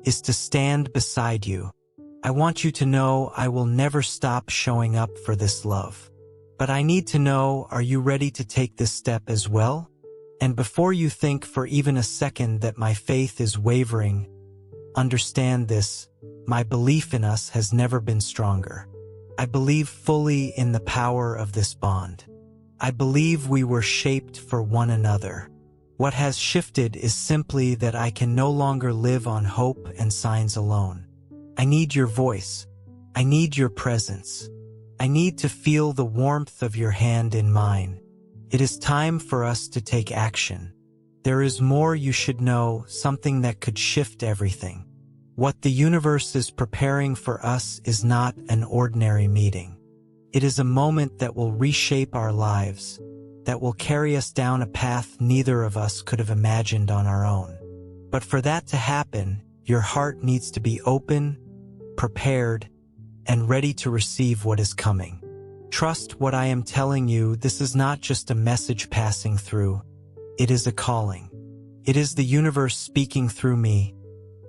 is to stand beside you. I want you to know I will never stop showing up for this love. But I need to know, are you ready to take this step as well? And before you think for even a second that my faith is wavering, understand this: my belief in us has never been stronger. I believe fully in the power of this bond. I believe we were shaped for one another. What has shifted is simply that I can no longer live on hope and signs alone. I need your voice. I need your presence. I need to feel the warmth of your hand in mine. It is time for us to take action. There is more you should know, something that could shift everything. What the universe is preparing for us is not an ordinary meeting. It is a moment that will reshape our lives, that will carry us down a path neither of us could have imagined on our own. But for that to happen, your heart needs to be open, prepared, and ready to receive what is coming. Trust what I am telling you. This is not just a message passing through. It is a calling. It is the universe speaking through me,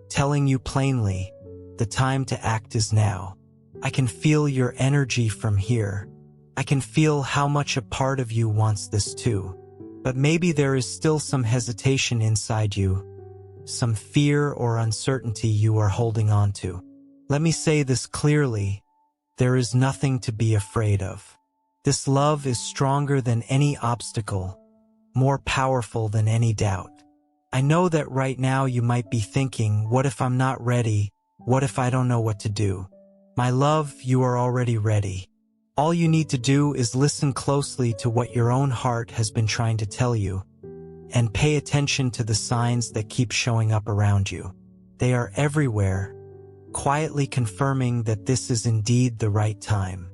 telling you plainly, the time to act is now. I can feel your energy from here. I can feel how much a part of you wants this too. But maybe there is still some hesitation inside you, some fear or uncertainty you are holding on to. Let me say this clearly: there is nothing to be afraid of. This love is stronger than any obstacle, more powerful than any doubt. I know that right now you might be thinking, what if I'm not ready? What if I don't know what to do? My love, you are already ready. All you need to do is listen closely to what your own heart has been trying to tell you, and pay attention to the signs that keep showing up around you. They are everywhere, quietly confirming that this is indeed the right time.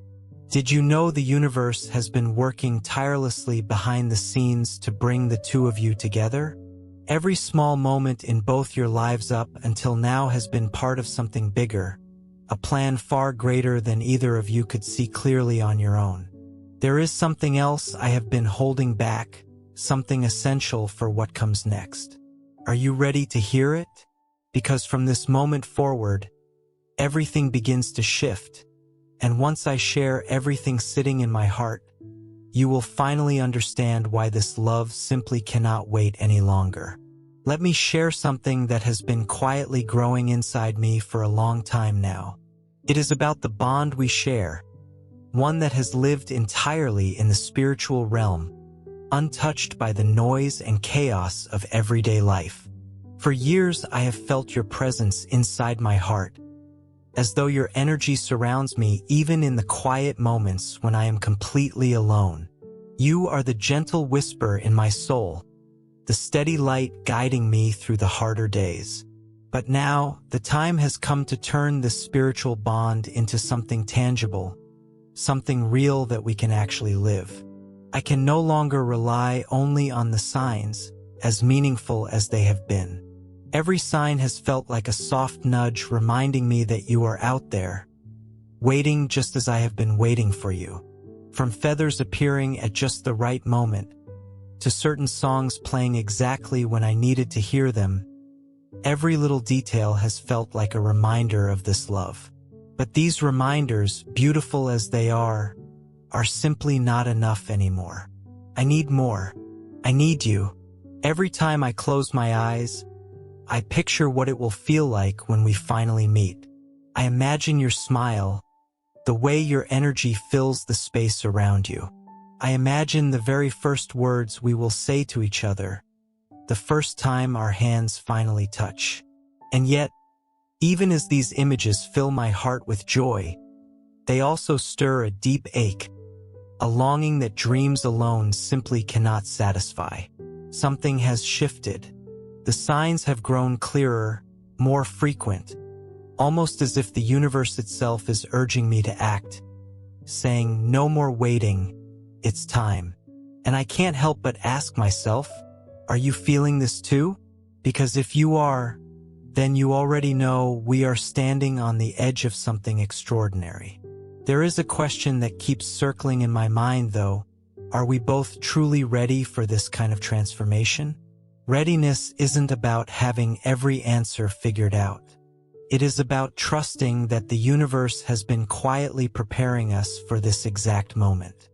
Did you know the universe has been working tirelessly behind the scenes to bring the two of you together? Every small moment in both your lives up until now has been part of something bigger, a plan far greater than either of you could see clearly on your own. There is something else I have been holding back, something essential for what comes next. Are you ready to hear it? Because from this moment forward, everything begins to shift, and once I share everything sitting in my heart, you will finally understand why this love simply cannot wait any longer. Let me share something that has been quietly growing inside me for a long time now. It is about the bond we share, one that has lived entirely in the spiritual realm, untouched by the noise and chaos of everyday life. For years, I have felt your presence inside my heart, as though your energy surrounds me even in the quiet moments when I am completely alone. You are the gentle whisper in my soul, the steady light guiding me through the harder days. But now, the time has come to turn this spiritual bond into something tangible, something real that we can actually live. I can no longer rely only on the signs, as meaningful as they have been. Every sign has felt like a soft nudge reminding me that you are out there, waiting just as I have been waiting for you. From feathers appearing at just the right moment, to certain songs playing exactly when I needed to hear them, every little detail has felt like a reminder of this love. But these reminders, beautiful as they are simply not enough anymore. I need more. I need you. Every time I close my eyes, I picture what it will feel like when we finally meet. I imagine your smile, the way your energy fills the space around you. I imagine the very first words we will say to each other, the first time our hands finally touch. And yet, even as these images fill my heart with joy, they also stir a deep ache, a longing that dreams alone simply cannot satisfy. Something has shifted. The signs have grown clearer, more frequent, almost as if the universe itself is urging me to act, saying, no more waiting, it's time. And I can't help but ask myself, are you feeling this too? Because if you are, then you already know we are standing on the edge of something extraordinary. There is a question that keeps circling in my mind though. Are we both truly ready for this kind of transformation? Readiness isn't about having every answer figured out. It is about trusting that the universe has been quietly preparing us for this exact moment.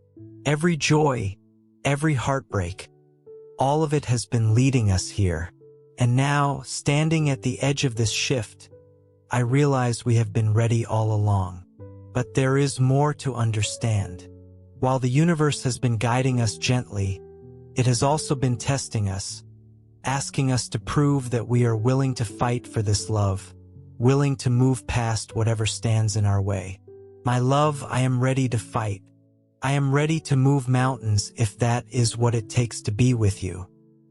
Every joy, every heartbreak, all of it has been leading us here. And now, standing at the edge of this shift, I realize we have been ready all along. But there is more to understand. While the universe has been guiding us gently, it has also been testing us, asking us to prove that we are willing to fight for this love, willing to move past whatever stands in our way. My love, I am ready to fight. I am ready to move mountains if that is what it takes to be with you.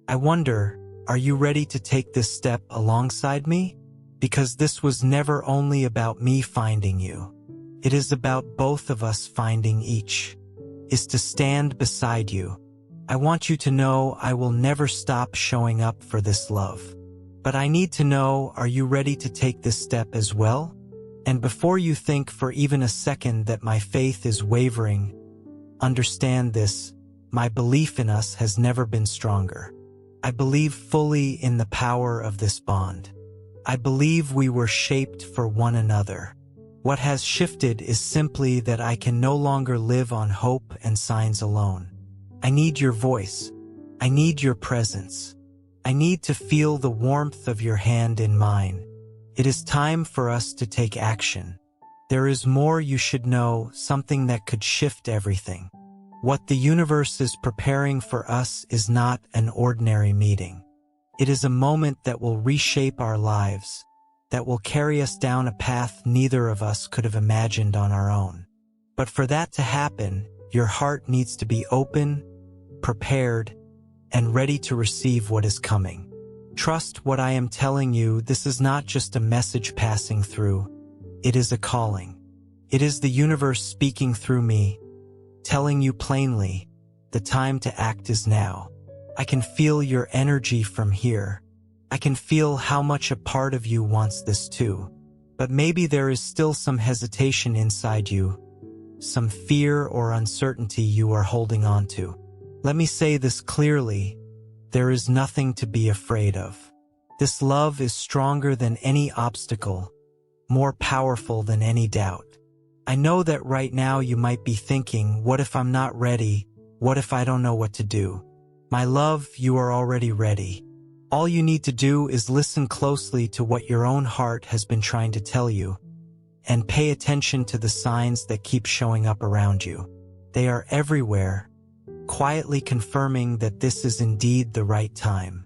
I wonder, are you ready to take this step alongside me? Because this was never only about me finding you. It is about both of us finding each. Is to stand beside you. I want you to know I will never stop showing up for this love. But I need to know, are you ready to take this step as well? And before you think for even a second that my faith is wavering, understand this, my belief in us has never been stronger. I believe fully in the power of this bond. I believe we were shaped for one another. What has shifted is simply that I can no longer live on hope and signs alone. I need your voice. I need your presence. I need to feel the warmth of your hand in mine. It is time for us to take action. There is more you should know, something that could shift everything. What the universe is preparing for us is not an ordinary meeting. It is a moment that will reshape our lives, that will carry us down a path neither of us could have imagined on our own. But for that to happen, your heart needs to be open, prepared, and ready to receive what is coming. Trust what I am telling you. This is not just a message passing through. It is a calling. It is the universe speaking through me, telling you plainly, the time to act is now. I can feel your energy from here. I can feel how much a part of you wants this too. But maybe there is still some hesitation inside you, some fear or uncertainty you are holding on to. Let me say this clearly, there is nothing to be afraid of. This love is stronger than any obstacle, more powerful than any doubt. I know that right now you might be thinking, what if I'm not ready? What if I don't know what to do? My love, you are already ready. All you need to do is listen closely to what your own heart has been trying to tell you, and pay attention to the signs that keep showing up around you. They are everywhere, quietly confirming that this is indeed the right time.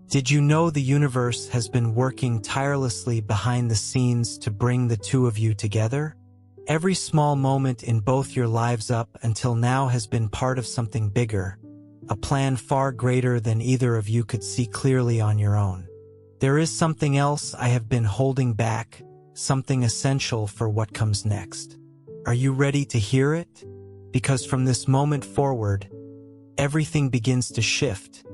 Did you know the universe has been working tirelessly behind the scenes to bring the two of you together? Every small moment in both your lives up until now has been part of something bigger, a plan far greater than either of you could see clearly on your own. There is something else I have been holding back, something essential for what comes next. Are you ready to hear it? Because from this moment forward, everything begins to shift,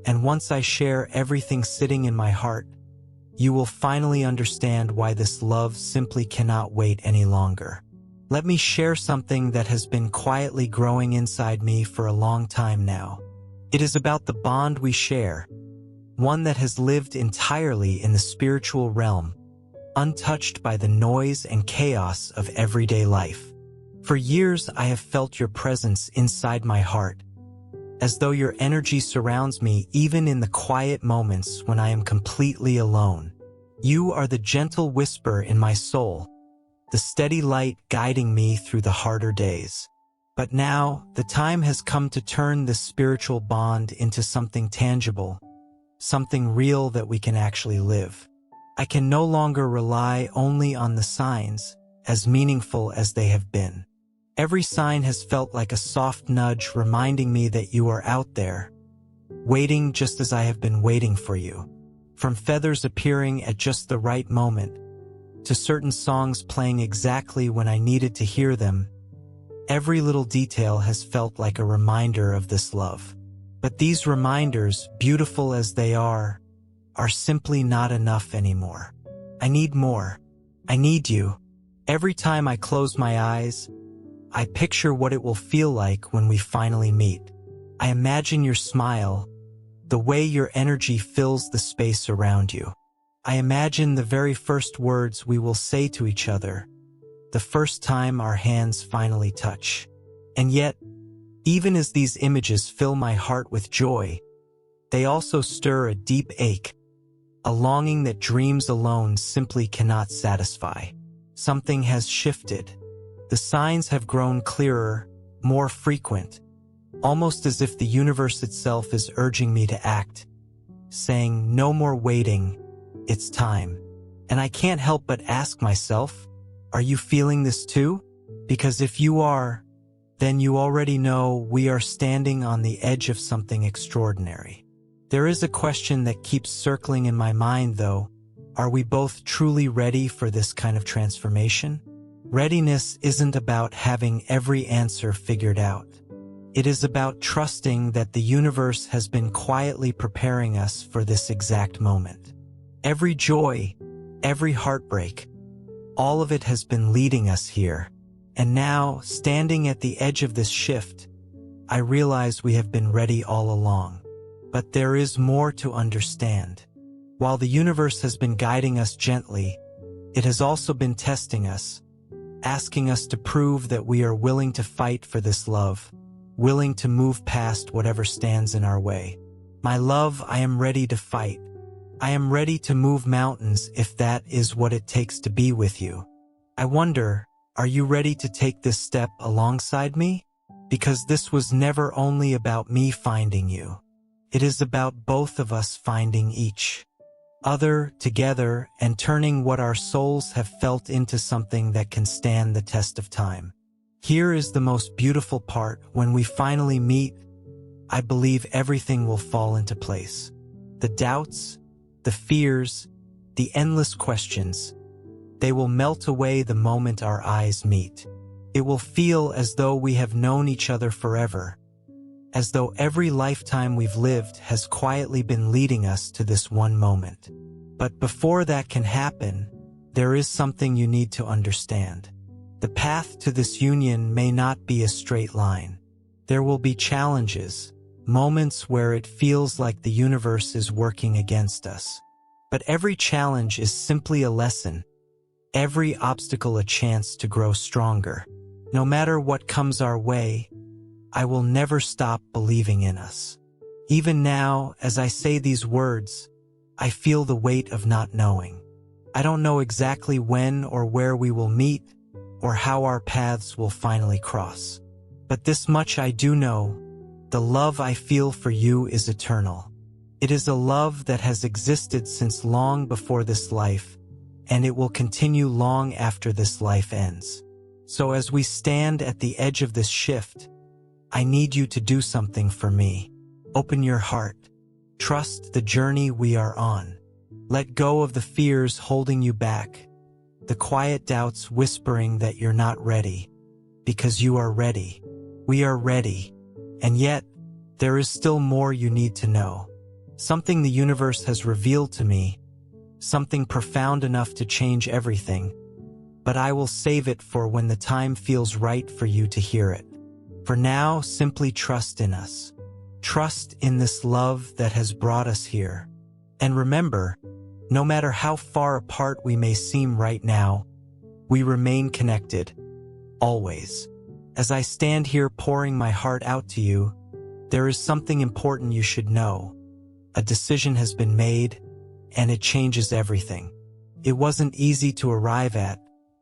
and once I share everything sitting in my heart, you will finally understand why this love simply cannot wait any longer. Let me share something that has been quietly growing inside me for a long time now. It is about the bond we share, one that has lived entirely in the spiritual realm, untouched by the noise and chaos of everyday life. For years, I have felt your presence inside my heart, as though your energy surrounds me even in the quiet moments when I am completely alone. You are the gentle whisper in my soul, the steady light guiding me through the harder days. But now, the time has come to turn this spiritual bond into something tangible, something real that we can actually live. I can no longer rely only on the signs, as meaningful as they have been. Every sign has felt like a soft nudge reminding me that you are out there, waiting just as I have been waiting for you. From feathers appearing at just the right moment, to certain songs playing exactly when I needed to hear them, every little detail has felt like a reminder of this love. But these reminders, beautiful as they are simply not enough anymore. I need more. I need you. Every time I close my eyes, I picture what it will feel like when we finally meet. I imagine your smile, the way your energy fills the space around you. I imagine the very first words we will say to each other, the first time our hands finally touch. And yet, even as these images fill my heart with joy, they also stir a deep ache, a longing that dreams alone simply cannot satisfy. Something has shifted. The signs have grown clearer, more frequent, almost as if the universe itself is urging me to act, saying, no more waiting, it's time. And I can't help but ask myself, are you feeling this too? Because if you are, then you already know we are standing on the edge of something extraordinary. There is a question that keeps circling in my mind though. Are we both truly ready for this kind of transformation? Readiness isn't about having every answer figured out. It is about trusting that the universe has been quietly preparing us for this exact moment. Every joy, every heartbreak, all of it has been leading us here. And now, standing at the edge of this shift, I realize we have been ready all along. But there is more to understand. While the universe has been guiding us gently, it has also been testing us, asking us to prove that we are willing to fight for this love, willing to move past whatever stands in our way. My love, I am ready to fight. I am ready to move mountains if that is what it takes to be with you. I wonder, are you ready to take this step alongside me? Because this was never only about me finding you. It is about both of us finding each other together and turning what our souls have felt into something that can stand the test of time. Here is the most beautiful part. When we finally meet, I believe everything will fall into place. The doubts, the fears, the endless questions, they will melt away the moment our eyes meet. It will feel as though we have known each other forever, as though every lifetime we've lived has quietly been leading us to this one moment. But before that can happen, there is something you need to understand. The path to this union may not be a straight line. There will be challenges, moments where it feels like the universe is working against us. But every challenge is simply a lesson, every obstacle a chance to grow stronger. No matter what comes our way, I will never stop believing in us. Even now, as I say these words, I feel the weight of not knowing. I don't know exactly when or where we will meet, or how our paths will finally cross. But this much I do know, the love I feel for you is eternal. It is a love that has existed since long before this life, and it will continue long after this life ends. So as we stand at the edge of this shift, I need you to do something for me. Open your heart. Trust the journey we are on. Let go of the fears holding you back, the quiet doubts whispering that you're not ready, because you are ready. We are ready. And yet, there is still more you need to know. Something the universe has revealed to me, something profound enough to change everything, but I will save it for when the time feels right for you to hear it. For now, simply trust in us. Trust in this love that has brought us here. And remember, no matter how far apart we may seem right now, we remain connected, always. As I stand here pouring my heart out to you, there is something important you should know. A decision has been made, and it changes everything. It wasn't easy to arrive at,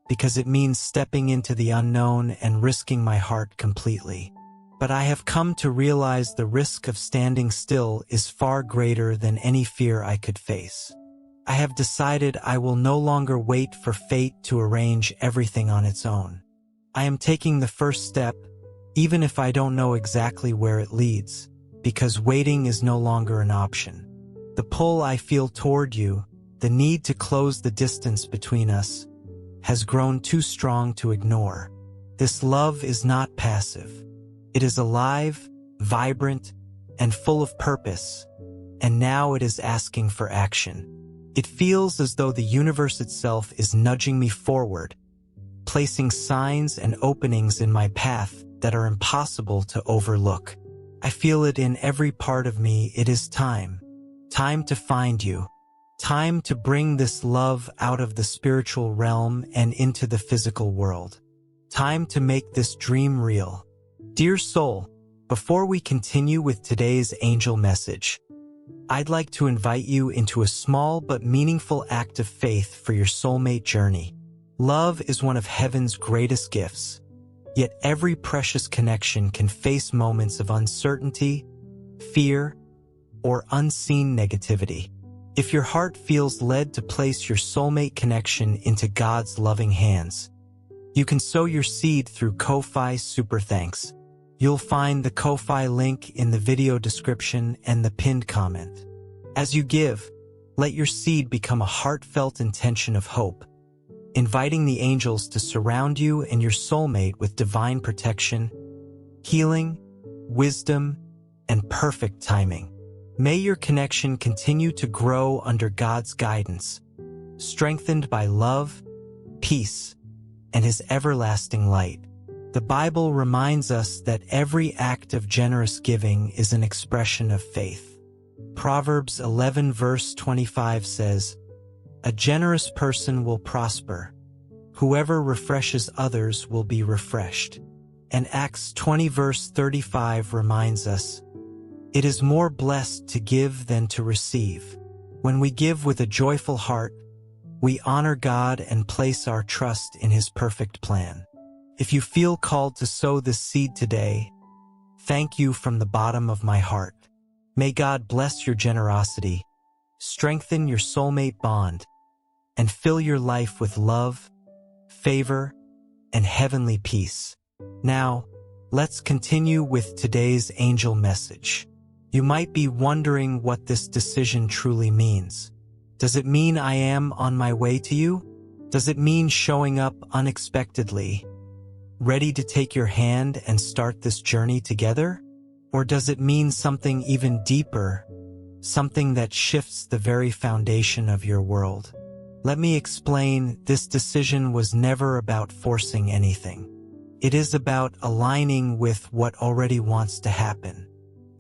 because it means stepping into the unknown and risking my heart completely. But I have come to realize the risk of standing still is far greater than any fear I could face. I have decided I will no longer wait for fate to arrange everything on its own. I am taking the first step, even if I don't know exactly where it leads, because waiting is no longer an option. The pull I feel toward you, the need to close the distance between us, has grown too strong to ignore. This love is not passive. It is alive, vibrant, and full of purpose, and now it is asking for action. It feels as though the universe itself is nudging me forward, placing signs and openings in my path that are impossible to overlook. I feel it in every part of me. It is time. Time to find you. Time to bring this love out of the spiritual realm and into the physical world. Time to make this dream real. Dear soul, before we continue with today's angel message, I'd like to invite you into a small but meaningful act of faith for your soulmate journey. Love is one of heaven's greatest gifts, yet every precious connection can face moments of uncertainty, fear, or unseen negativity. If your heart feels led to place your soulmate connection into God's loving hands, you can sow your seed through Ko-Fi Super Thanks. You'll find the Ko-Fi link in the video description and the pinned comment. As you give, let your seed become a heartfelt intention of hope, inviting the angels to surround you and your soulmate with divine protection, healing, wisdom, and perfect timing. May your connection continue to grow under God's guidance, strengthened by love, peace, and His everlasting light. The Bible reminds us that every act of generous giving is an expression of faith. Proverbs 11 verse 25 says, "A generous person will prosper. Whoever refreshes others will be refreshed." And Acts 20 verse 35 reminds us, "It is more blessed to give than to receive." When we give with a joyful heart, we honor God and place our trust in His perfect plan. If you feel called to sow this seed today, thank you from the bottom of my heart. May God bless your generosity, strengthen your soulmate bond, and fill your life with love, favor, and heavenly peace. Now, let's continue with today's angel message. You might be wondering what this decision truly means. Does it mean I am on my way to you? Does it mean showing up unexpectedly, ready to take your hand and start this journey together? Or does it mean something even deeper, something that shifts the very foundation of your world? Let me explain. This decision was never about forcing anything. It is about aligning with what already wants to happen.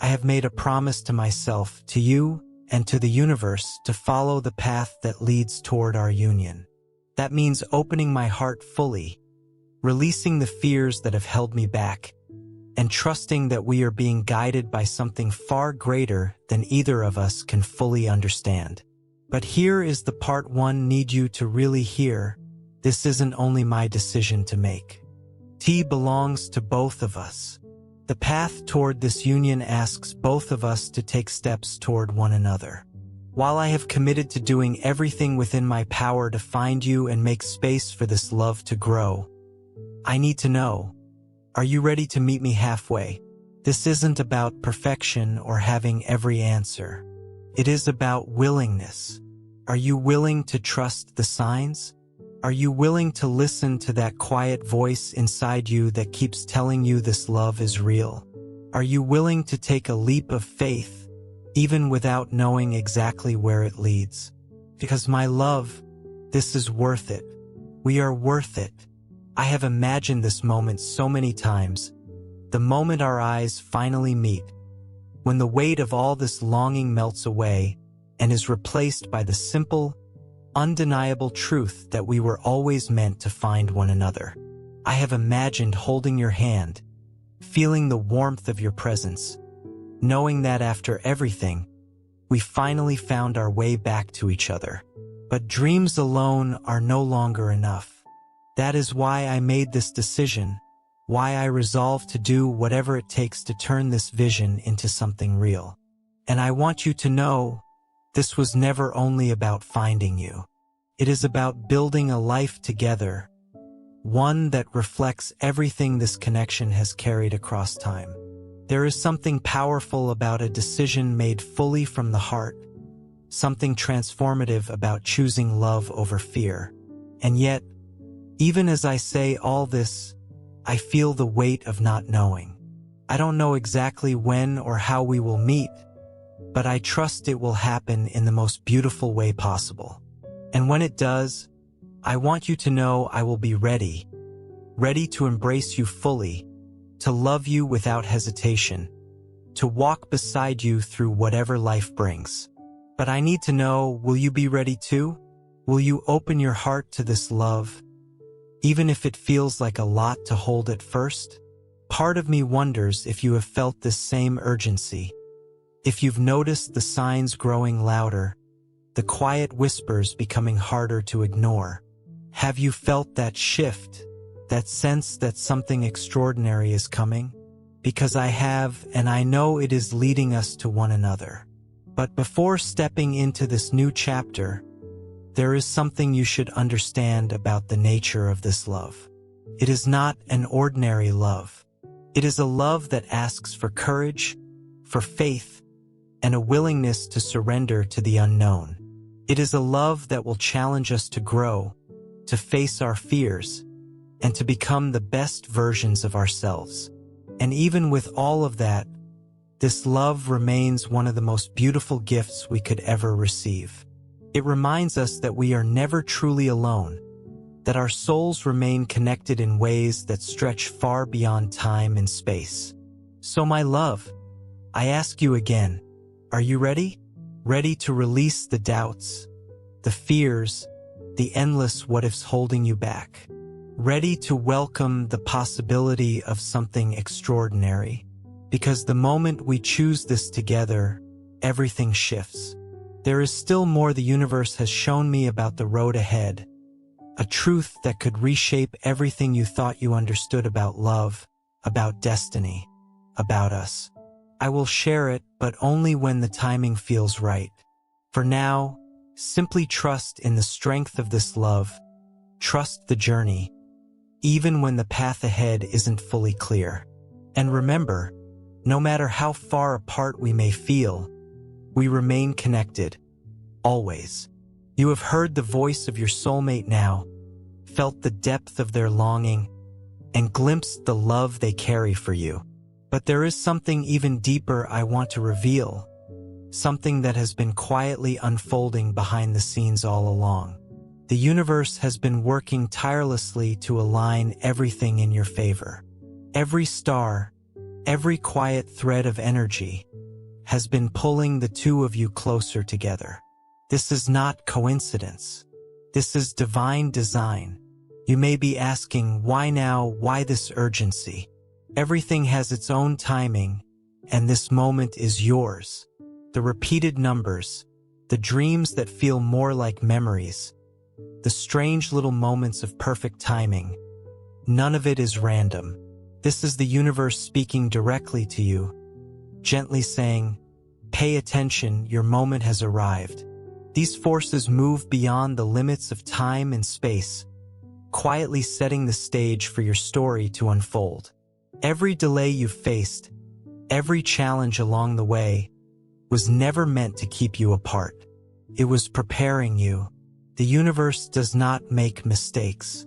I have made a promise to myself, to you, and to the universe to follow the path that leads toward our union. That means opening my heart fully, releasing the fears that have held me back, and trusting that we are being guided by something far greater than either of us can fully understand. But here is the part one need you to really hear. This isn't only my decision to make. It belongs to both of us. The path toward this union asks both of us to take steps toward one another. While I have committed to doing everything within my power to find you and make space for this love to grow, I need to know, are you ready to meet me halfway? This isn't about perfection or having every answer. It is about willingness. Are you willing to trust the signs? Are you willing to listen to that quiet voice inside you that keeps telling you this love is real? Are you willing to take a leap of faith, even without knowing exactly where it leads? Because my love, this is worth it. We are worth it. I have imagined this moment so many times, the moment our eyes finally meet, when the weight of all this longing melts away and is replaced by the simple, undeniable truth that we were always meant to find one another. I have imagined holding your hand, feeling the warmth of your presence, knowing that after everything, we finally found our way back to each other. But dreams alone are no longer enough. That is why I made this decision, why I resolved to do whatever it takes to turn this vision into something real. And I want you to know, this was never only about finding you. It is about building a life together, one that reflects everything this connection has carried across time. There is something powerful about a decision made fully from the heart, something transformative about choosing love over fear. And yet, even as I say all this, I feel the weight of not knowing. I don't know exactly when or how we will meet, but I trust it will happen in the most beautiful way possible. And when it does, I want you to know I will be ready to embrace you fully, to love you without hesitation, to walk beside you through whatever life brings. But I need to know, will you be ready too? Will you open your heart to this love, even if it feels like a lot to hold at first? Part of me wonders if you have felt this same urgency, if you've noticed the signs growing louder, the quiet whispers becoming harder to ignore. Have you felt that shift, that sense that something extraordinary is coming? Because I have, and I know it is leading us to one another. But before stepping into this new chapter, there is something you should understand about the nature of this love. It is not an ordinary love. It is a love that asks for courage, for faith, and a willingness to surrender to the unknown. It is a love that will challenge us to grow, to face our fears, and to become the best versions of ourselves. And even with all of that, this love remains one of the most beautiful gifts we could ever receive. It reminds us that we are never truly alone, that our souls remain connected in ways that stretch far beyond time and space. So my love, I ask you again, are you ready? Ready to release the doubts, the fears, the endless what-ifs holding you back? Ready to welcome the possibility of something extraordinary? Because the moment we choose this together, everything shifts. There is still more the universe has shown me about the road ahead, a truth that could reshape everything you thought you understood about love, about destiny, about us. I will share it, but only when the timing feels right. For now, simply trust in the strength of this love. Trust the journey, even when the path ahead isn't fully clear. And remember, no matter how far apart we may feel, we remain connected, always. You have heard the voice of your soulmate now, felt the depth of their longing, and glimpsed the love they carry for you. But there is something even deeper I want to reveal, something that has been quietly unfolding behind the scenes all along. The universe has been working tirelessly to align everything in your favor. Every star, every quiet thread of energy, has been pulling the two of you closer together. This is not coincidence. This is divine design. You may be asking, why now? Why this urgency? Everything has its own timing, and this moment is yours. The repeated numbers, the dreams that feel more like memories, the strange little moments of perfect timing, none of it is random. This is the universe speaking directly to you, gently saying, pay attention, your moment has arrived. These forces move beyond the limits of time and space, quietly setting the stage for your story to unfold. Every delay you've faced, every challenge along the way, was never meant to keep you apart. It was preparing you. The universe does not make mistakes.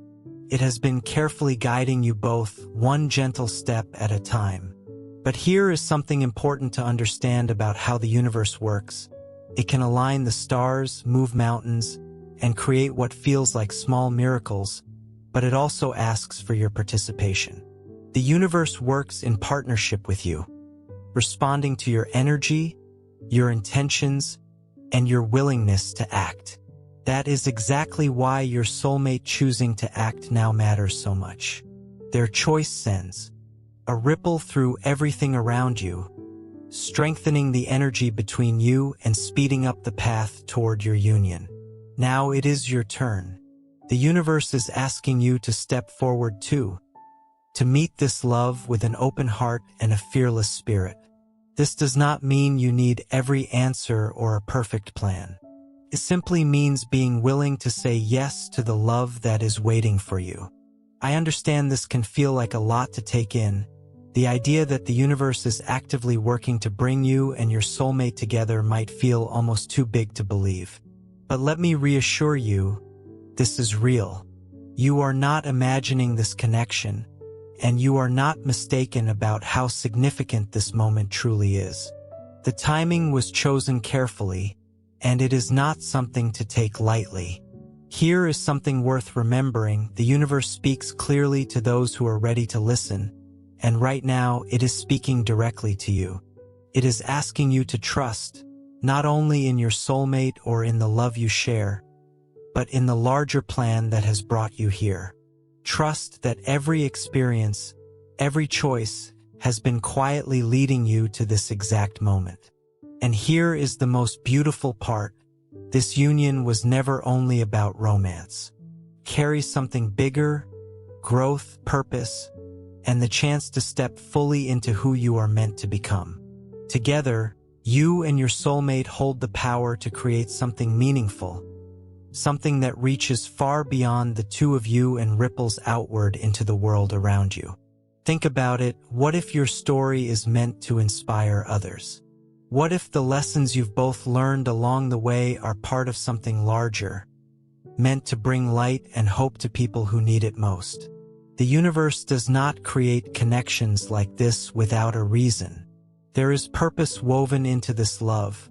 It has been carefully guiding you both, one gentle step at a time. But here is something important to understand about how the universe works. It can align the stars, move mountains, and create what feels like small miracles, but it also asks for your participation. The universe works in partnership with you, responding to your energy, your intentions, and your willingness to act. That is exactly why your soulmate choosing to act now matters so much. Their choice sends a ripple through everything around you, strengthening the energy between you and speeding up the path toward your union. Now it is your turn. The universe is asking you to step forward too, to meet this love with an open heart and a fearless spirit. This does not mean you need every answer or a perfect plan. It simply means being willing to say yes to the love that is waiting for you. I understand this can feel like a lot to take in. The idea that the universe is actively working to bring you and your soulmate together might feel almost too big to believe. But let me reassure you, this is real. You are not imagining this connection, and you are not mistaken about how significant this moment truly is. The timing was chosen carefully, and it is not something to take lightly. Here is something worth remembering. The universe speaks clearly to those who are ready to listen, and right now it is speaking directly to you. It is asking you to trust, not only in your soulmate or in the love you share, but in the larger plan that has brought you here. Trust that every experience, every choice, has been quietly leading you to this exact moment. And here is the most beautiful part. This union was never only about romance. It carries something bigger, growth, purpose, and the chance to step fully into who you are meant to become. Together, you and your soulmate hold the power to create something meaningful, something that reaches far beyond the two of you and ripples outward into the world around you. Think about it. What if your story is meant to inspire others? What if the lessons you've both learned along the way are part of something larger, meant to bring light and hope to people who need it most? The universe does not create connections like this without a reason. There is purpose woven into this love,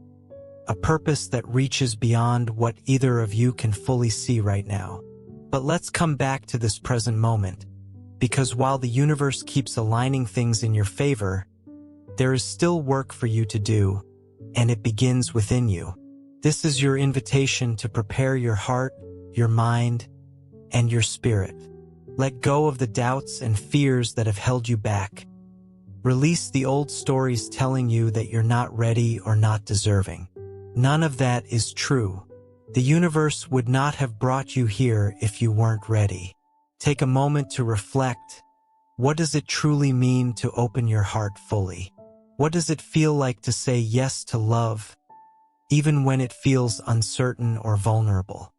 a purpose that reaches beyond what either of you can fully see right now. But let's come back to this present moment, because while the universe keeps aligning things in your favor, there is still work for you to do, and it begins within you. This is your invitation to prepare your heart, your mind, and your spirit. Let go of the doubts and fears that have held you back. Release the old stories telling you that you're not ready or not deserving. None of that is true. The universe would not have brought you here if you weren't ready. Take a moment to reflect. What does it truly mean to open your heart fully? What does it feel like to say yes to love, even when it feels uncertain or vulnerable?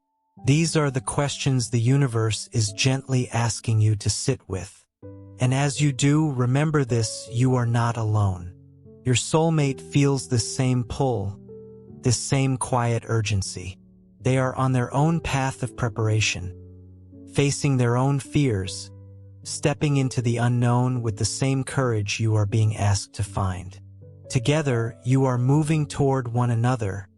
These are the questions the universe is gently asking you to sit with. And as you do, remember this: you are not alone. Your soulmate feels this same pull, this same quiet urgency. They are on their own path of preparation, facing their own fears, stepping into the unknown with the same courage you are being asked to find. Together, you are moving toward one another,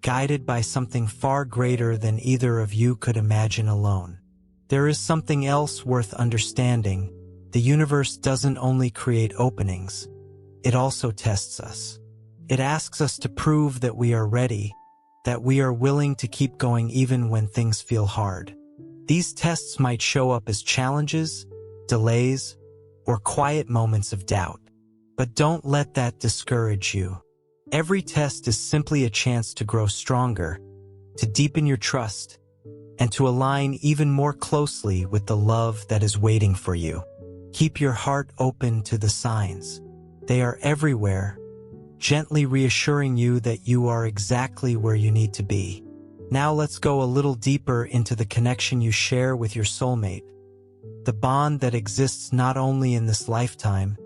guided by something far greater than either of you could imagine alone. There is something else worth understanding. The universe doesn't only create openings, it also tests us. It asks us to prove that we are ready, that we are willing to keep going even when things feel hard. These tests might show up as challenges, delays, or quiet moments of doubt. But don't let that discourage you. Every test is simply a chance to grow stronger, to deepen your trust, and to align even more closely with the love that is waiting for you. Keep your heart open to the signs. They are everywhere, gently reassuring you that you are exactly where you need to be. Now let's go a little deeper into the connection you share with your soulmate, the bond that exists not only in this lifetime,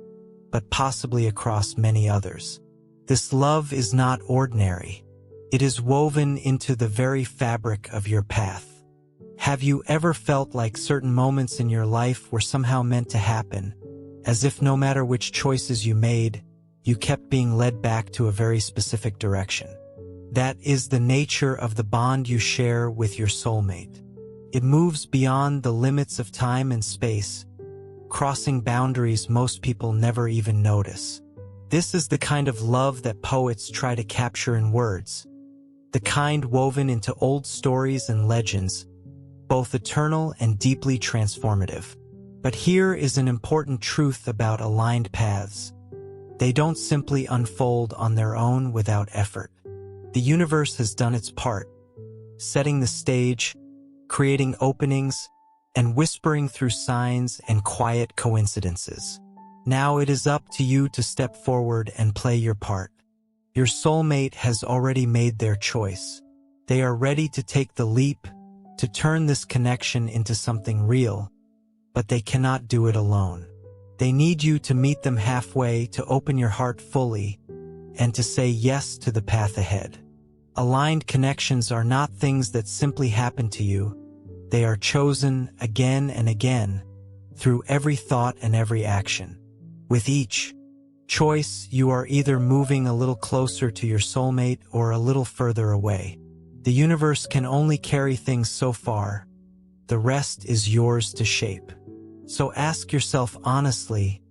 but possibly across many others. This love is not ordinary. It is woven into the very fabric of your path. Have you ever felt like certain moments in your life were somehow meant to happen, as if no matter which choices you made, you kept being led back to a very specific direction? That is the nature of the bond you share with your soulmate. It moves beyond the limits of time and space, crossing boundaries most people never even notice. This is the kind of love that poets try to capture in words, the kind woven into old stories and legends, both eternal and deeply transformative. But here is an important truth about aligned paths. They don't simply unfold on their own without effort. The universe has done its part, setting the stage, creating openings, and whispering through signs and quiet coincidences. Now it is up to you to step forward and play your part. Your soulmate has already made their choice. They are ready to take the leap, to turn this connection into something real, but they cannot do it alone. They need you to meet them halfway, to open your heart fully, and to say yes to the path ahead. Aligned connections are not things that simply happen to you. They are chosen again and again, through every thought and every action. With each choice, you are either moving a little closer to your soulmate or a little further away. The universe can only carry things so far. The rest is yours to shape. So ask yourself honestly,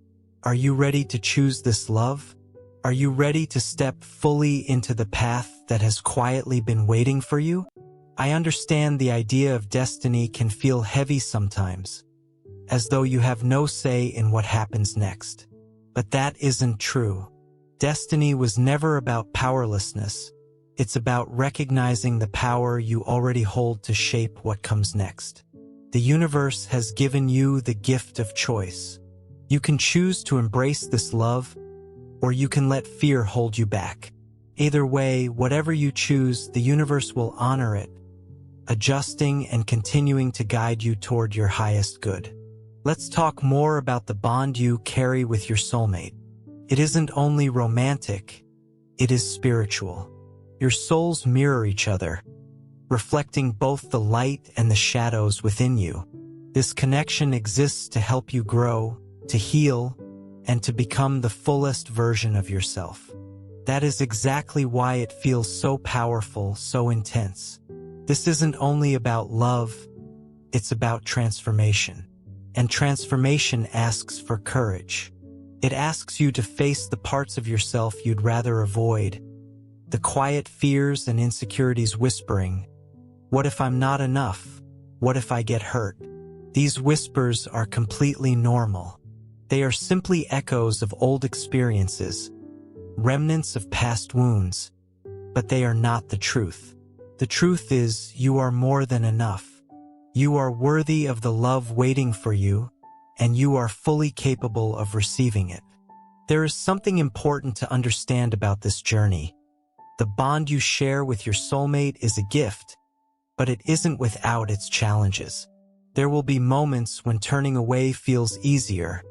are you ready to choose this love? Are you ready to step fully into the path that has quietly been waiting for you? I understand the idea of destiny can feel heavy sometimes, as though you have no say in what happens next. But that isn't true. Destiny was never about powerlessness. It's about recognizing the power you already hold to shape what comes next. The universe has given you the gift of choice. You can choose to embrace this love, or you can let fear hold you back. Either way, whatever you choose, the universe will honor it, adjusting and continuing to guide you toward your highest good. Let's talk more about the bond you carry with your soulmate. It isn't only romantic, it is spiritual. Your souls mirror each other, reflecting both the light and the shadows within you. This connection exists to help you grow, to heal, and to become the fullest version of yourself. That is exactly why it feels so powerful, so intense. This isn't only about love, it's about transformation. And transformation asks for courage. It asks you to face the parts of yourself you'd rather avoid, the quiet fears and insecurities whispering, "What if I'm not enough? What if I get hurt?" These whispers are completely normal. They are simply echoes of old experiences, remnants of past wounds, but they are not the truth. The truth is, you are more than enough. You are worthy of the love waiting for you, and you are fully capable of receiving it. There is something important to understand about this journey. The bond you share with your soulmate is a gift, but it isn't without its challenges. There will be moments when turning away feels easier,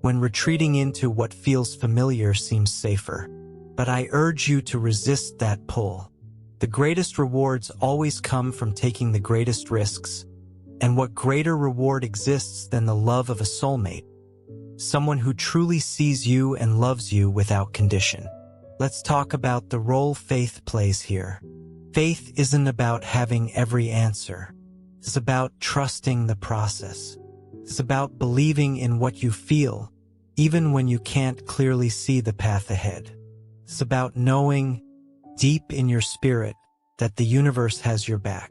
when retreating into what feels familiar seems safer. But I urge you to resist that pull. The greatest rewards always come from taking the greatest risks. And what greater reward exists than the love of a soulmate? Someone who truly sees you and loves you without condition. Let's talk about the role faith plays here. Faith isn't about having every answer. It's about trusting the process. It's about believing in what you feel, even when you can't clearly see the path ahead. It's about knowing, deep in your spirit, that the universe has your back.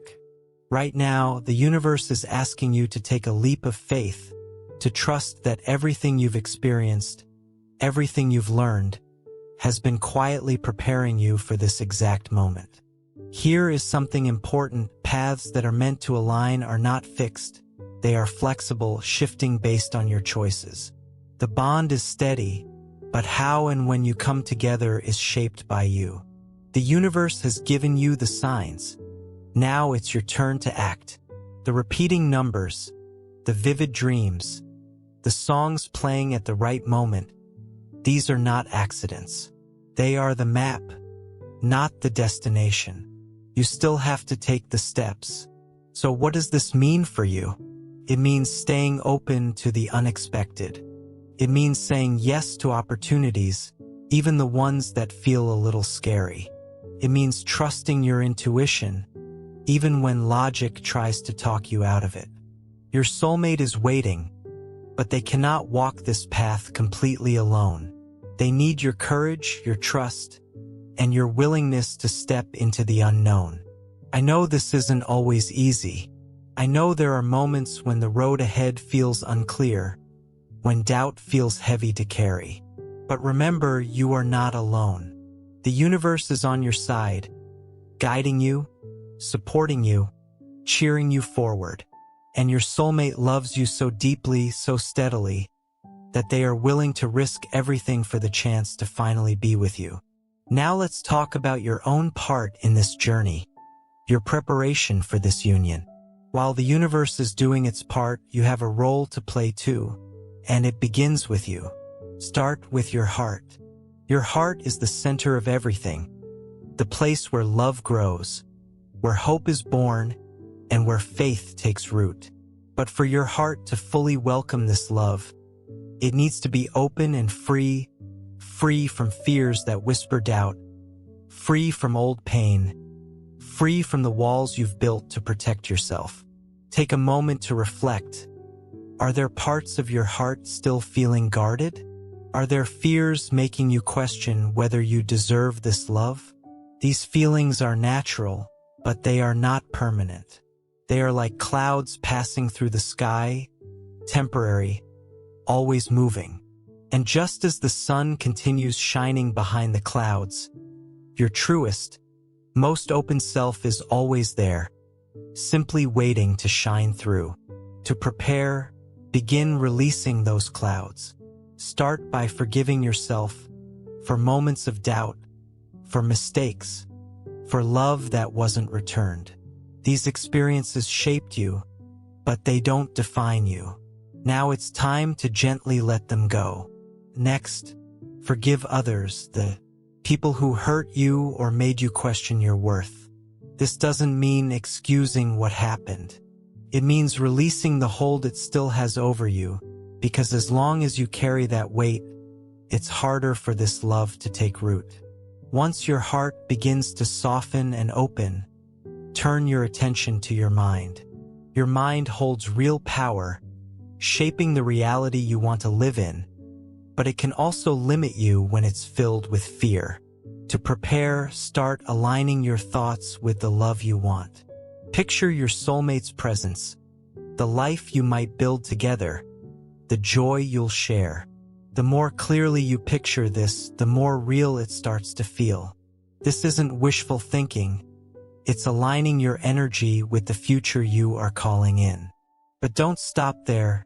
Right now, the universe is asking you to take a leap of faith, to trust that everything you've experienced, everything you've learned, has been quietly preparing you for this exact moment. Here is something important: paths that are meant to align are not fixed. They are flexible, shifting based on your choices. The bond is steady, but how and when you come together is shaped by you. The universe has given you the signs. Now it's your turn to act. The repeating numbers, the vivid dreams, the songs playing at the right moment, these are not accidents. They are the map, not the destination. You still have to take the steps. So what does this mean for you? It means staying open to the unexpected. It means saying yes to opportunities, even the ones that feel a little scary. It means trusting your intuition, even when logic tries to talk you out of it. Your soulmate is waiting, but they cannot walk this path completely alone. They need your courage, your trust, and your willingness to step into the unknown. I know this isn't always easy. I know there are moments when the road ahead feels unclear, when doubt feels heavy to carry. But remember, you are not alone. The universe is on your side, guiding you, supporting you, cheering you forward. And your soulmate loves you so deeply, so steadily, that they are willing to risk everything for the chance to finally be with you. Now let's talk about your own part in this journey, your preparation for this union. While the universe is doing its part, you have a role to play too, and it begins with you. Start with your heart. Your heart is the center of everything, the place where love grows, where hope is born, and where faith takes root. But for your heart to fully welcome this love, it needs to be open and free from fears that whisper doubt, free from old pain, free from the walls you've built to protect yourself. Take a moment to reflect. Are there parts of your heart still feeling guarded? Are there fears making you question whether you deserve this love? These feelings are natural, but they are not permanent. They are like clouds passing through the sky, temporary, always moving. And just as the sun continues shining behind the clouds, your truest, most open self is always there, simply waiting to shine through. To prepare, begin releasing those clouds. Start by forgiving yourself for moments of doubt, for mistakes, for love that wasn't returned. These experiences shaped you, but they don't define you. Now it's time to gently let them go. Next, forgive others, the people who hurt you or made you question your worth. This doesn't mean excusing what happened. It means releasing the hold it still has over you, because as long as you carry that weight, it's harder for this love to take root. Once your heart begins to soften and open, turn your attention to your mind. Your mind holds real power, shaping the reality you want to live in, but it can also limit you when it's filled with fear. To prepare, start aligning your thoughts with the love you want. Picture your soulmate's presence, the life you might build together, the joy you'll share. The more clearly you picture this, the more real it starts to feel. This isn't wishful thinking. It's aligning your energy with the future you are calling in. But don't stop there.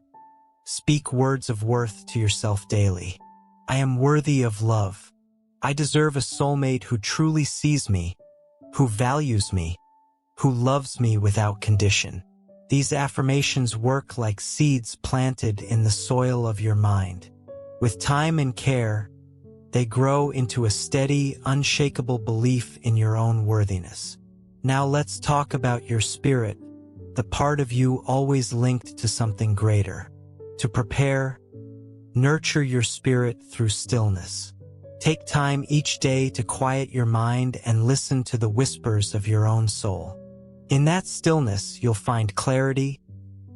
Speak words of worth to yourself daily. I am worthy of love. I deserve a soulmate who truly sees me, who values me, who loves me without condition. These affirmations work like seeds planted in the soil of your mind. With time and care, they grow into a steady, unshakable belief in your own worthiness. Now let's talk about your spirit, the part of you always linked to something greater. To prepare, nurture your spirit through stillness. Take time each day to quiet your mind and listen to the whispers of your own soul. In that stillness, you'll find clarity,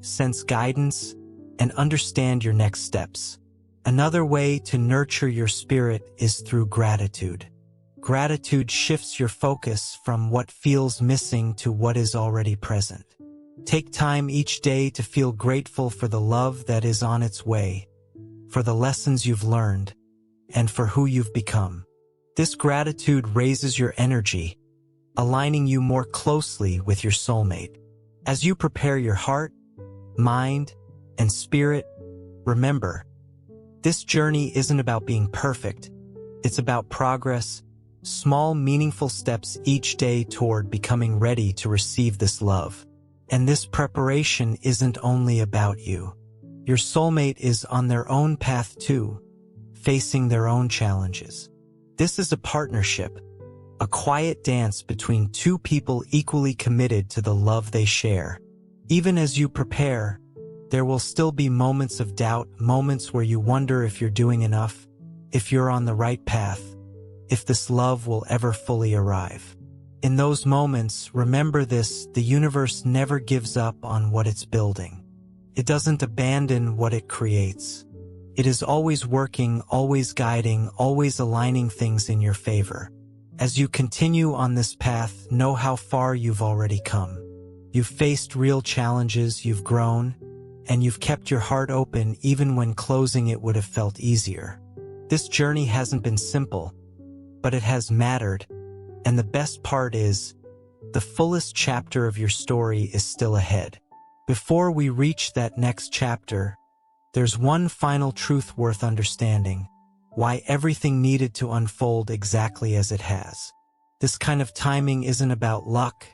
sense guidance, and understand your next steps. Another way to nurture your spirit is through gratitude. Gratitude shifts your focus from what feels missing to what is already present. Take time each day to feel grateful for the love that is on its way, for the lessons you've learned, and for who you've become. This gratitude raises your energy, aligning you more closely with your soulmate. As you prepare your heart, mind, and spirit, remember, this journey isn't about being perfect. It's about progress, small, meaningful steps each day toward becoming ready to receive this love. And this preparation isn't only about you. Your soulmate is on their own path too, facing their own challenges. This is a partnership, a quiet dance between two people equally committed to the love they share. Even as you prepare, there will still be moments of doubt, moments where you wonder if you're doing enough, if you're on the right path, if this love will ever fully arrive. In those moments, remember this: the universe never gives up on what it's building. It doesn't abandon what it creates. It is always working, always guiding, always aligning things in your favor. As you continue on this path, know how far you've already come. You've faced real challenges, you've grown, and you've kept your heart open even when closing it would have felt easier. This journey hasn't been simple, but it has mattered, and the best part is, the fullest chapter of your story is still ahead. Before we reach that next chapter, there's one final truth worth understanding: why everything needed to unfold exactly as it has. This kind of timing isn't about luck,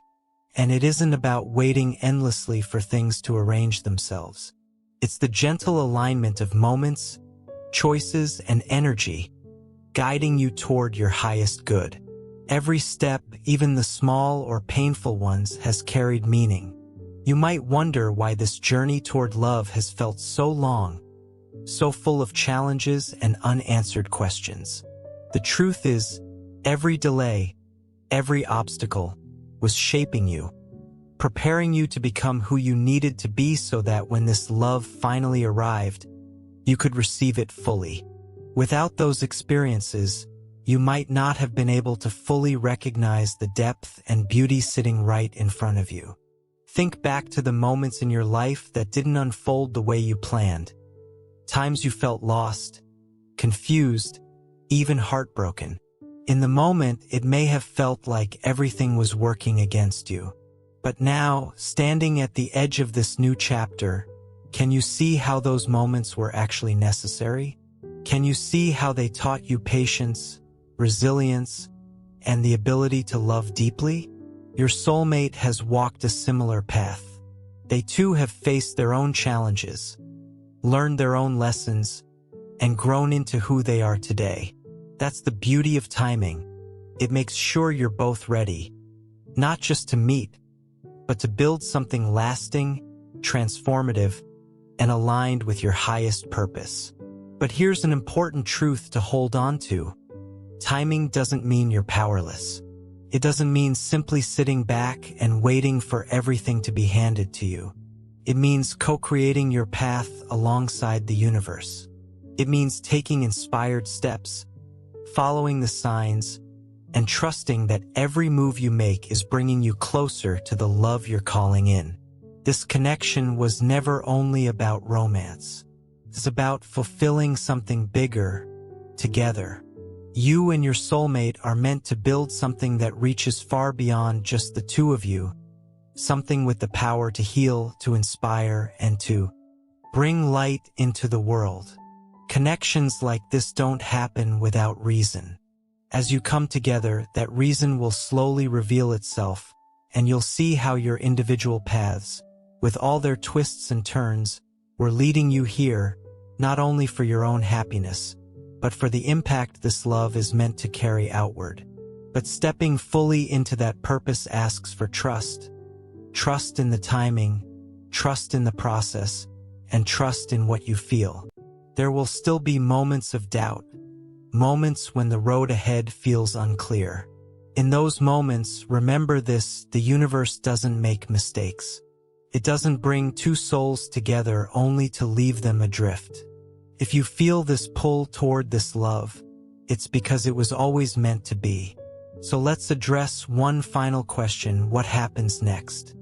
and it isn't about waiting endlessly for things to arrange themselves. It's the gentle alignment of moments, choices, and energy, guiding you toward your highest good. Every step, even the small or painful ones, has carried meaning. You might wonder why this journey toward love has felt so long, so full of challenges and unanswered questions. The truth is, every delay, every obstacle, was shaping you, preparing you to become who you needed to be so that when this love finally arrived, you could receive it fully. Without those experiences, you might not have been able to fully recognize the depth and beauty sitting right in front of you. Think back to the moments in your life that didn't unfold the way you planned. Times you felt lost, confused, even heartbroken. In the moment, it may have felt like everything was working against you. But now, standing at the edge of this new chapter, can you see how those moments were actually necessary? Can you see how they taught you patience, resilience, and the ability to love deeply? Your soulmate has walked a similar path. They too have faced their own challenges, learned their own lessons, and grown into who they are today. That's the beauty of timing. It makes sure you're both ready, not just to meet, but to build something lasting, transformative, and aligned with your highest purpose. But here's an important truth to hold on to. Timing doesn't mean you're powerless. It doesn't mean simply sitting back and waiting for everything to be handed to you. It means co-creating your path alongside the universe. It means taking inspired steps, following the signs, and trusting that every move you make is bringing you closer to the love you're calling in. This connection was never only about romance. It's about fulfilling something bigger together. You and your soulmate are meant to build something that reaches far beyond just the two of you, something with the power to heal, to inspire, and to bring light into the world. Connections like this don't happen without reason. As you come together, that reason will slowly reveal itself, and you'll see how your individual paths, with all their twists and turns, were leading you here, not only for your own happiness, but for the impact this love is meant to carry outward. But stepping fully into that purpose asks for trust. Trust in the timing, trust in the process, and trust in what you feel. There will still be moments of doubt, moments when the road ahead feels unclear. In those moments, remember this: the universe doesn't make mistakes. It doesn't bring two souls together only to leave them adrift. If you feel this pull toward this love, it's because it was always meant to be. So let's address one final question: what happens next?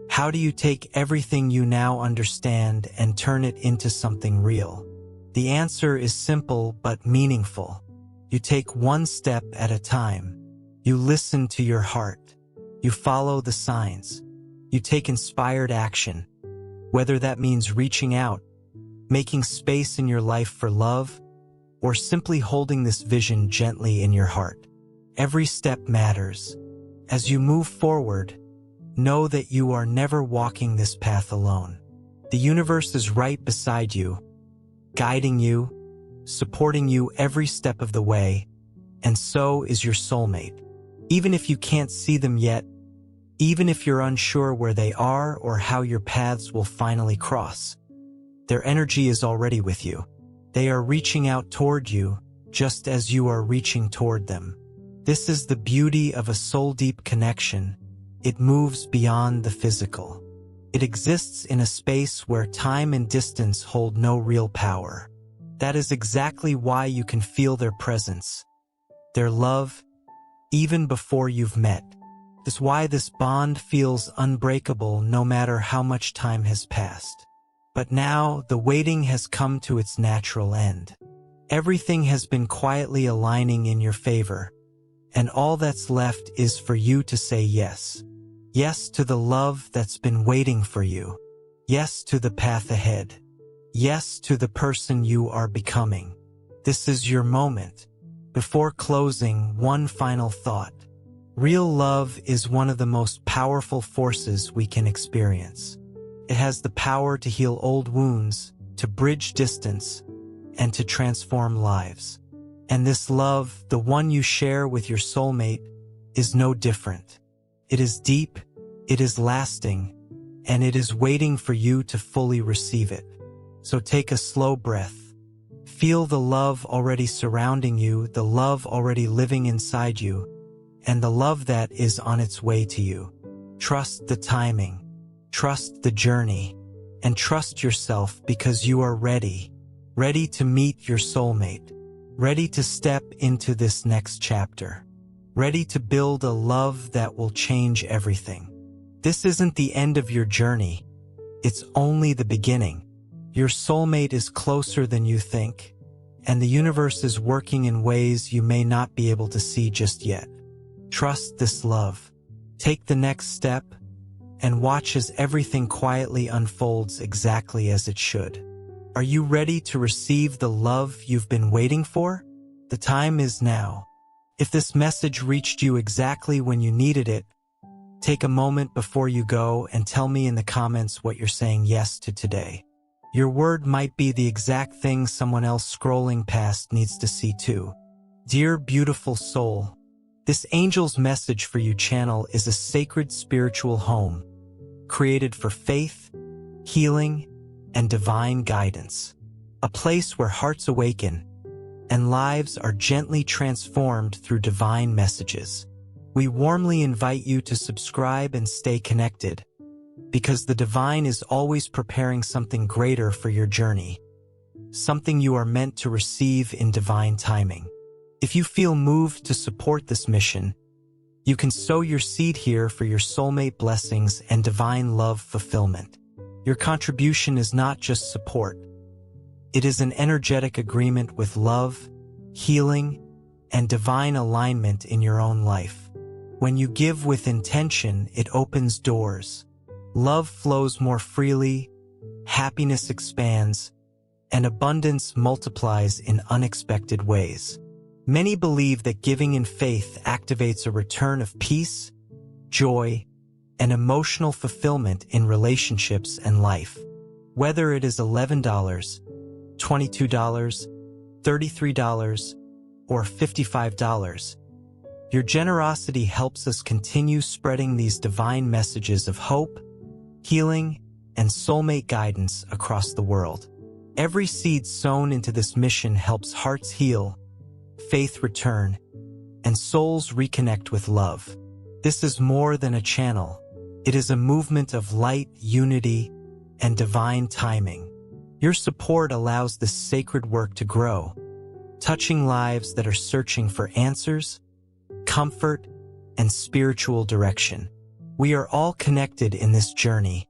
How do you take everything you now understand and turn it into something real? The answer is simple but meaningful. You take one step at a time. You listen to your heart. You follow the signs. You take inspired action, whether that means reaching out, making space in your life for love, or simply holding this vision gently in your heart. Every step matters. As you move forward, know that you are never walking this path alone. The universe is right beside you, guiding you, supporting you every step of the way, and so is your soulmate. Even if you can't see them yet, even if you're unsure where they are or how your paths will finally cross, their energy is already with you. They are reaching out toward you, just as you are reaching toward them. This is the beauty of a soul-deep connection. It moves beyond the physical. It exists in a space where time and distance hold no real power. That is exactly why you can feel their presence, their love, even before you've met. That's why this bond feels unbreakable no matter how much time has passed. But now, the waiting has come to its natural end. Everything has been quietly aligning in your favor, and all that's left is for you to say yes. Yes to the love that's been waiting for you. Yes to the path ahead. Yes to the person you are becoming. This is your moment. Before closing, one final thought. Real love is one of the most powerful forces we can experience. It has the power to heal old wounds, to bridge distance, and to transform lives. And this love, the one you share with your soulmate, is no different. It is deep, it is lasting, and it is waiting for you to fully receive it. So take a slow breath. Feel the love already surrounding you, the love already living inside you, and the love that is on its way to you. Trust the timing, trust the journey, and trust yourself because you are ready to meet your soulmate, ready to step into this next chapter, ready to build a love that will change everything. This isn't the end of your journey. It's only the beginning. Your soulmate is closer than you think, and the universe is working in ways you may not be able to see just yet. Trust this love. Take the next step and watch as everything quietly unfolds exactly as it should. Are you ready to receive the love you've been waiting for? The time is now. If this message reached you exactly when you needed it, take a moment before you go and tell me in the comments what you're saying yes to today. Your word might be the exact thing someone else scrolling past needs to see too. Dear beautiful soul, this angel's message for you channel is a sacred spiritual home, created for faith, healing, and divine guidance. A place where hearts awaken and lives are gently transformed through divine messages. We warmly invite you to subscribe and stay connected, because the divine is always preparing something greater for your journey, something you are meant to receive in divine timing. If you feel moved to support this mission, you can sow your seed here for your soulmate blessings and divine love fulfillment. Your contribution is not just support. It is an energetic agreement with love, healing, and divine alignment in your own life. When you give with intention, it opens doors. Love flows more freely, happiness expands, and abundance multiplies in unexpected ways. Many believe that giving in faith activates a return of peace, joy, and emotional fulfillment in relationships and life. Whether it is $11, $22, $33, or $55, your generosity helps us continue spreading these divine messages of hope, healing, and soulmate guidance across the world. Every seed sown into this mission helps hearts heal, faith return, and souls reconnect with love. This is more than a channel. It is a movement of light, unity, and divine timing. Your support allows this sacred work to grow, touching lives that are searching for answers, comfort, and spiritual direction. We are all connected in this journey,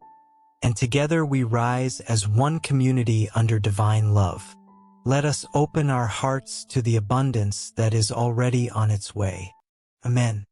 and together we rise as one community under divine love. Let us open our hearts to the abundance that is already on its way. Amen.